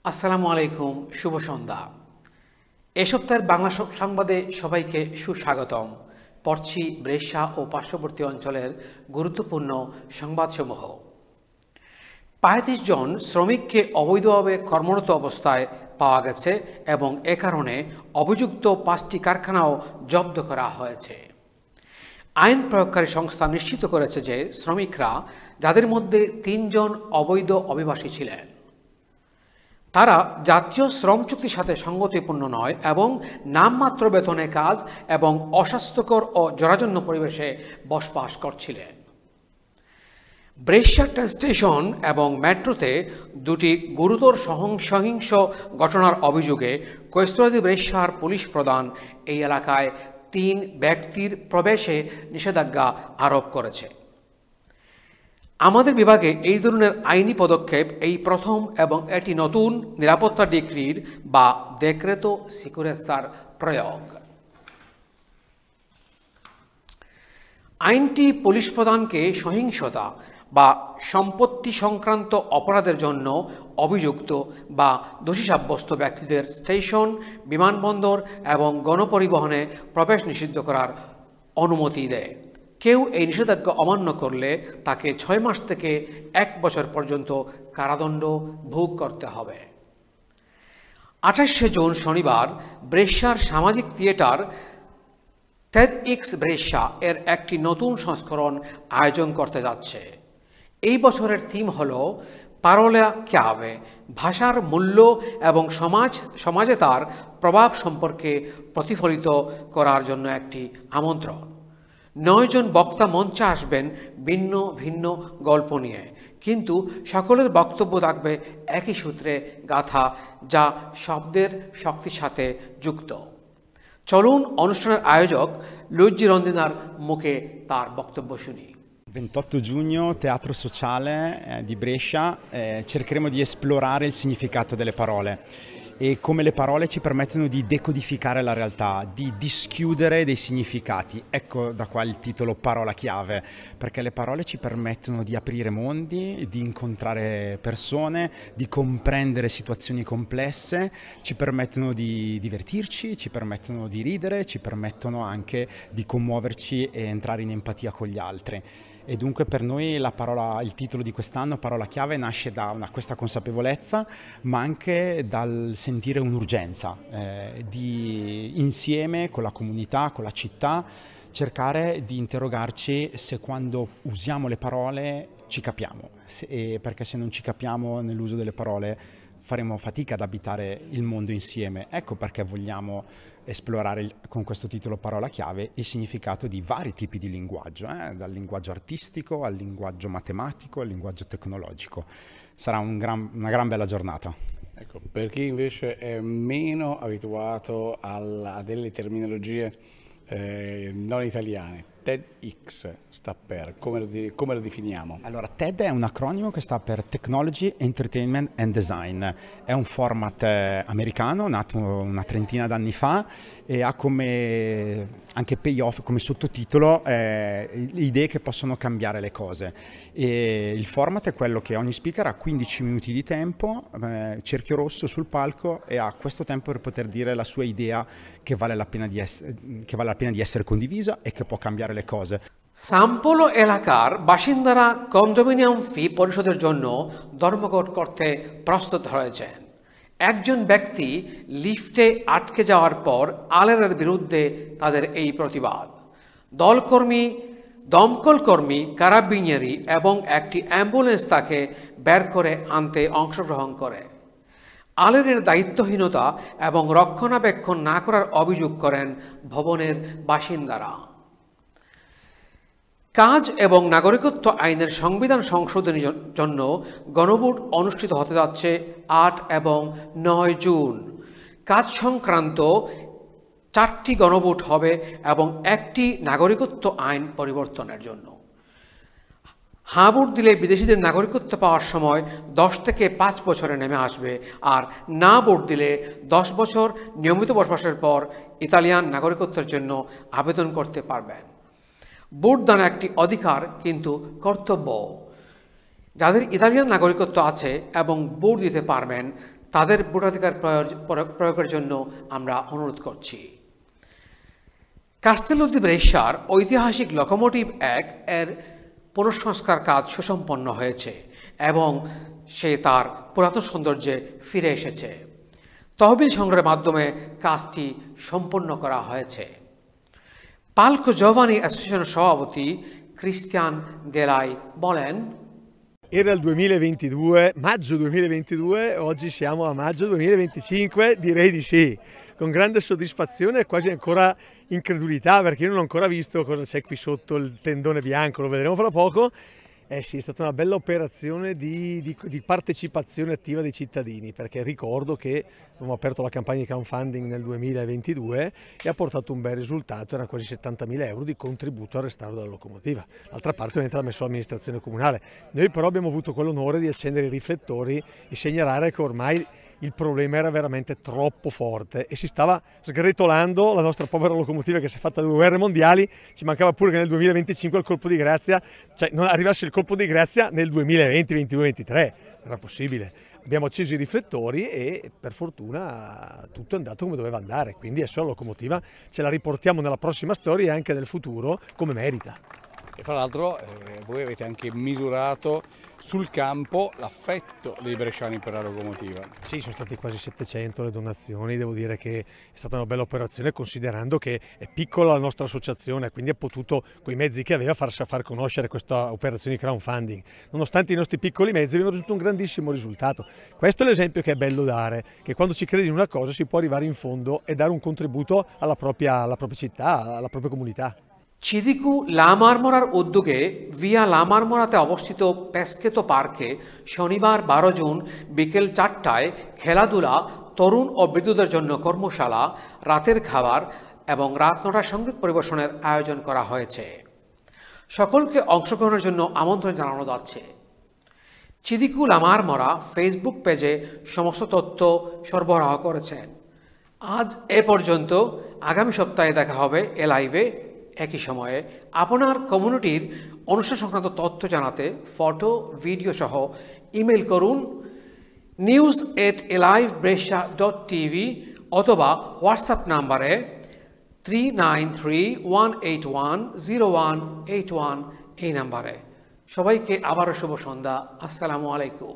আসসালামু আলাইকুম, শুভ সন্ধ্যা। এ সপ্তাহের বাংলা সংবাদে সবাইকে সুস্বাগতম। পড়ছি ব্রেশা ও পার্শ্ববর্তী অঞ্চলের গুরুত্বপূর্ণ সংবাদসমূহ। ৩৫ জন শ্রমিককে অবৈধভাবে কর্মরত অবস্থায় পাওয়া গেছে এবং এ কারণে অভিযুক্ত ৫টি কারখানাও জব্দ করা হয়েছে। আইন প্রয়োগকারী সংস্থা নিশ্চিত করেছে যে শ্রমিকরা, যাদের মধ্যে ৩ জন অবৈধ অভিবাসী ছিলেন, তারা জাতীয় শ্রম চুক্তির সাথে সঙ্গতিপূর্ণ নয় এবং নামমাত্র বেতনে কাজ এবং অস্বাস্থ্যকর ও জরাজন্য পরিবেশে বসবাস করছিলেন। ব্রেশা ট্রেন স্টেশন এবং মেট্রোতে দুটি গুরুতর সহিংস ঘটনার অভিযোগে কৈশোরাদি ব্রেশার পুলিশ প্রধান এই এলাকায় ৩ ব্যক্তির প্রবেশে নিষেধাজ্ঞা আরোপ করেছে। আমাদের বিভাগে এই ধরনের আইনি পদক্ষেপ এই প্রথম এবং এটি নতুন নিরাপত্তা ডিক্রির বা দেখরেতো সিকুরেসার প্রয়োগ। আইনটি পুলিশ প্রধানকে সহিংসতা বা সম্পত্তি সংক্রান্ত অপরাধের জন্য অভিযুক্ত বা দোষী সাব্যস্ত ব্যক্তিদের স্টেশন, বিমানবন্দর এবং গণপরিবহনে প্রবেশ নিষিদ্ধ করার অনুমতি দেয়। কেউ এই নিষেধাজ্ঞা অমান্য করলে তাকে ৬ মাস থেকে ১ বছর পর্যন্ত কারাদণ্ড ভোগ করতে হবে। ২৮শে জুন শনিবার ব্রেশার সামাজিক থিয়েটার TEDx ব্রেশা এর একটি নতুন সংস্করণ আয়োজন করতে যাচ্ছে। এই বছরের থিম হল পারোলা চিয়াভে, ভাষার মূল্য এবং সমাজে তার প্রভাব সম্পর্কে প্রতিফলিত করার জন্য একটি আমন্ত্রণ। ৯ জন বক্তা মঞ্চে আসবেন ভিন্ন ভিন্ন গল্প নিয়ে, কিন্তু সকলের বক্তব্য থাকবে একই সূত্রে গাথা, যা শব্দের শক্তির সাথে যুক্ত। চলুন অনুষ্ঠানের আয়োজক লুইজি রন্দিনার মুখে তার বক্তব্য শুনি। 28 giugno, Teatro Sociale di Brescia, cercheremo di esplorare il significato delle parole e come le parole ci permettono di decodificare la realtà, di dischiudere dei significati. Ecco da qua il titolo Parola chiave, perché le parole ci permettono di aprire mondi, di incontrare persone, di comprendere situazioni complesse, ci permettono di divertirci, ci permettono di ridere, ci permettono anche di commuoverci e entrare in empatia con gli altri. E dunque per noi il titolo di quest'anno, Parola chiave, nasce da questa consapevolezza, ma anche dal sentire un'urgenza di insieme con la comunità, con la città, cercare di interrogarci se quando usiamo le parole ci capiamo, perché se non ci capiamo nell'uso delle parole faremo fatica ad abitare il mondo insieme. Ecco perché vogliamo esplorare con questo titolo Parola chiave il significato di vari tipi di linguaggio, dal linguaggio artistico al linguaggio matematico al linguaggio tecnologico. Sarà una gran bella giornata. Ecco, per chi invece è meno abituato a delle terminologie non italiane, TEDx sta per, come lo definiamo? Allora, TED è un acronimo che sta per Technology, Entertainment and Design. È un format americano nato una trentina d'anni fa e ha come anche payoff, come sottotitolo, idee che possono cambiare le cose. E il format è quello che ogni speaker ha 15 minuti di tempo, cerchio rosso sul palco, e ha questo tempo per poter dire la sua idea che vale la pena di essere condivisa e che può cambiare le cose. সাম্পোলো এলাকার বাসিন্দারা condominium ফি পরিশোধের জন্য ধর্মঘট করতে প্রস্তুত হয়েছেন। একজন ব্যক্তি লিফটে আটকে যাওয়ার পর আলেরের বিরুদ্ধে তাদের এই প্রতিবাদ। দমকল কর্মী, কারাবিনিয়ারি এবং একটি অ্যাম্বুলেন্স তাকে বের করে আনতে অংশগ্রহণ করে। আলেরের দায়িত্বহীনতা এবং রক্ষণাবেক্ষণ না করার অভিযোগ করেন ভবনের বাসিন্দারা। কাজ এবং নাগরিকত্ব আইনের সংবিধান সংশোধনের জন্য গণভোট অনুষ্ঠিত হতে যাচ্ছে ৮ এবং ৯ জুন। কাজ সংক্রান্ত 4টি গণভোট হবে এবং 1টি নাগরিকত্ব আইন পরিবর্তনের জন্য। হাঁ ভোট দিলে বিদেশিদের নাগরিকত্ব পাওয়ার সময় 10 থেকে 5 বছরে নেমে আসবে, আর না ভোট দিলে 10 বছর নিয়মিত বসবাসের পর ইতালিয়ান নাগরিকত্বের জন্য আবেদন করতে পারবেন। ভোটদান একটি অধিকার কিন্তু কর্তব্য। যাদের ইতালিয়ান নাগরিকত্ব আছে এবং ভোট দিতে পারবেন তাদের ভোটাধিকার প্রয়োগের জন্য আমরা অনুরোধ করছি। কাস্তেলো দি ব্রেশার ঐতিহাসিক লোকোমোটিভ 1 এর পুনঃসংস্কার কাজ সুসম্পন্ন হয়েছে এবং সে তার পুরাতন সৌন্দর্যে ফিরে এসেছে। তহবিল সংগ্রহের মাধ্যমে কাজটি সম্পন্ন করা হয়েছে। পালকো জোভানি অ্যাসোসিয়েশনের সভাপতি ক্রিস্টিয়ান দেলাই বলেন, Era il 2022, maggio 2022, oggi siamo a maggio 2025, direi di sì, con grande soddisfazione e quasi ancora incredulità, perché io non ho ancora visto cosa c'è qui sotto il tendone bianco, lo vedremo fra poco. Sì, è stata una bella operazione di partecipazione attiva dei cittadini, perché ricordo che abbiamo aperto la campagna di crowdfunding nel 2022 e ha portato un bel risultato, erano quasi 70.000 euro di contributo al restauro della locomotiva. D'altra parte ovviamente l'ha messo l'amministrazione comunale. Noi però abbiamo avuto quell'onore di accendere i riflettori e segnalare che ormai il problema era veramente troppo forte e si stava sgretolando la nostra povera locomotiva che si è fatta 2 guerre mondiali. Ci mancava pure che nel 2025 il colpo di grazia, cioè non arrivasse il colpo di grazia nel 2020, 22, 23, era possibile. Abbiamo acceso i riflettori e per fortuna tutto è andato come doveva andare, quindi adesso la locomotiva ce la riportiamo nella prossima storia e anche nel futuro come merita. E fra l'altro voi avete anche misurato sul campo l'affetto dei bresciani per la locomotiva. Sì, sono stati quasi 700 le donazioni, devo dire che è stata una bella operazione considerando che è piccola la nostra associazione, quindi ha potuto, con i mezzi che aveva, far conoscere questa operazione di crowdfunding. Nonostante i nostri piccoli mezzi abbiamo raggiunto un grandissimo risultato. Questo è l'esempio che è bello dare, che quando si crede in una cosa si può arrivare in fondo e dare un contributo alla propria città, alla propria comunità. চিদিকু লা মারমরার উদ্যোগে Villa লা মারমরাতে অবস্থিত পেস্কেতো পার্কে শনিবার 12 June বিকেল 4টায় খেলাধুলা, তরুণ ও বৃদ্ধদের জন্য কর্মশালা, রাতের খাবার এবং রাত 9টায় সঙ্গীত পরিবেশনের আয়োজন করা হয়েছে। সকলকে অংশগ্রহণের জন্য আমন্ত্রণ জানানো যাচ্ছে। চিদিকু লা মারমরা ফেসবুক পেজে সমস্ত তথ্য সরবরাহ করেছেন। আজ এ পর্যন্ত, আগামী সপ্তাহে দেখা হবে এ লাইভে একই সময়ে। আপনার কমিউনিটির অনুষ্ঠান সংক্রান্ত তথ্য জানাতে ফটো, ভিডিও সহ ইমেল করুন news@elivebrescia.tv অথবা হোয়াটসঅ্যাপ নাম্বারে 3931810181 এই নাম্বারে। সবাইকে আবারও শুভ সন্ধ্যা। আসসালামু আলাইকুম।